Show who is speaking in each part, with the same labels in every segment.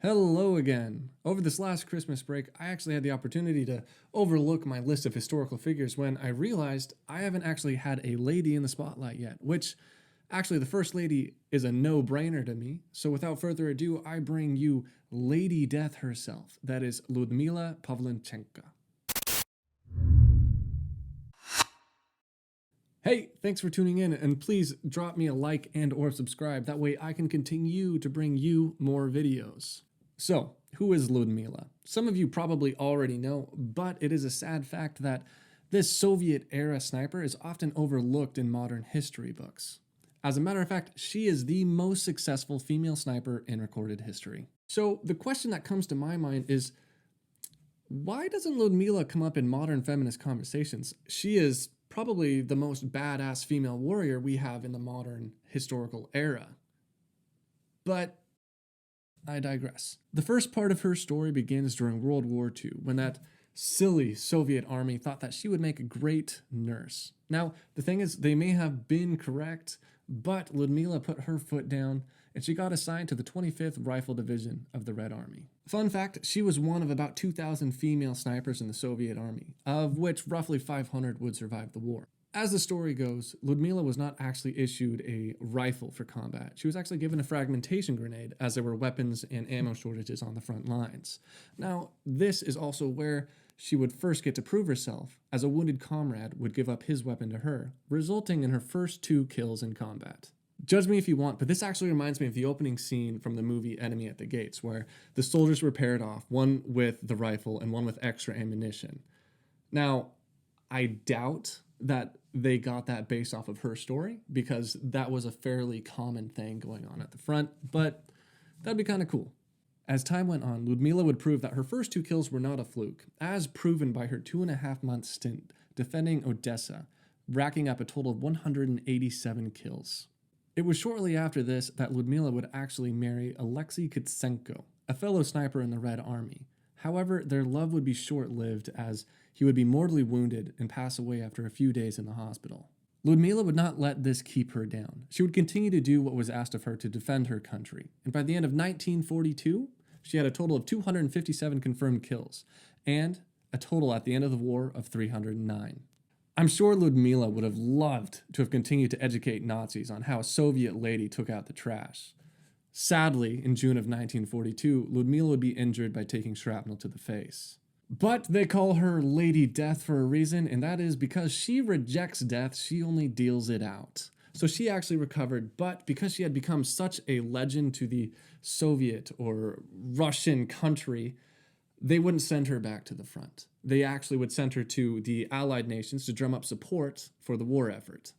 Speaker 1: Hello again. Over this last Christmas break, I actually had the opportunity to overlook my list of historical figures when I realized I haven't actually had a lady in the spotlight yet, which actually the first lady is a no-brainer to me. So without further ado, I bring you Lady Death herself. That is Lyudmila Pavlichenko. Hey, thanks for tuning in, and please drop me a like and or subscribe. That way I can continue to bring you more videos. So, who is Lyudmila? Some of you probably already know, but it is a sad fact that this Soviet-era sniper is often overlooked in modern history books. As a matter of fact, she is the most successful female sniper in recorded history. So the question that comes to my mind is, why doesn't Lyudmila come up in modern feminist conversations? She is probably the most badass female warrior we have in the modern historical era. But I digress. The first part of her story begins during World War II, when that silly Soviet army thought that she would make a great nurse. Now, the thing is, they may have been correct, but Lyudmila put her foot down and she got assigned to the 25th Rifle Division of the Red Army. Fun fact, she was one of about 2,000 female snipers in the Soviet army, of which roughly 500 would survive the war. As the story goes, Lyudmila was not actually issued a rifle for combat. She was actually given a fragmentation grenade, as there were weapons and ammo shortages on the front lines. Now, this is also where she would first get to prove herself, as a wounded comrade would give up his weapon to her, resulting in her first 2 kills in combat. Judge me if you want, but this actually reminds me of the opening scene from the movie Enemy at the Gates, where the soldiers were paired off, one with the rifle and one with extra ammunition. Now, I doubt that they got that based off of her story, because that was a fairly common thing going on at the front, but that'd be kind of cool. As time went on, Lyudmila would prove that her first 2 kills were not a fluke, as proven by her 2.5-month stint defending Odessa, racking up a total of 187 kills. It was shortly after this that Lyudmila would actually marry Alexei Kitsenko, a fellow sniper in the Red Army. However, their love would be short-lived, as he would be mortally wounded and pass away after a few days in the hospital. Lyudmila would not let this keep her down. She would continue to do what was asked of her to defend her country, and by the end of 1942, she had a total of 257 confirmed kills, and a total at the end of the war of 309. I'm sure Lyudmila would have loved to have continued to educate Nazis on how a Soviet lady took out the trash. Sadly, in June of 1942, Lyudmila would be injured by taking shrapnel to the face. But they call her Lady Death for a reason, and that is because she rejects death, she only deals it out. So she actually recovered, but because she had become such a legend to the Soviet or Russian country, they wouldn't send her back to the front. They actually would send her to the Allied nations to drum up support for the war effort.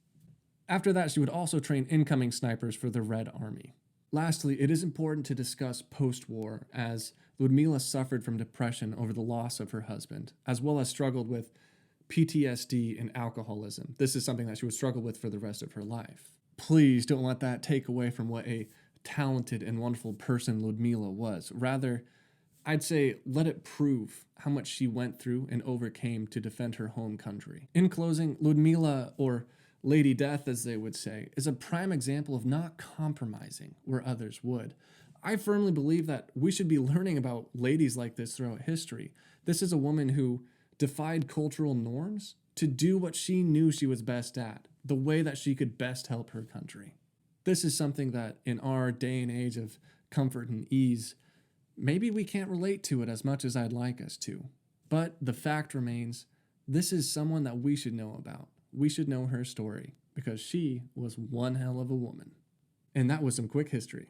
Speaker 1: After that, she would also train incoming snipers for the Red Army. Lastly, it is important to discuss post-war, as Lyudmila suffered from depression over the loss of her husband, as well as struggled with PTSD and alcoholism. This is something that she would struggle with for the rest of her life. Please don't let that take away from what a talented and wonderful person Lyudmila was. Rather, I'd say let it prove how much she went through and overcame to defend her home country. In closing, Lyudmila, or Lady Death as they would say, is a prime example of not compromising where others would. I firmly believe that we should be learning about ladies like this throughout history. This is a woman who defied cultural norms to do what she knew she was best at, the way that she could best help her country. This is something that in our day and age of comfort and ease, maybe we can't relate to it as much as I'd like us to. But the fact remains, this is someone that we should know about. We should know her story, because she was one hell of a woman. And that was some quick history.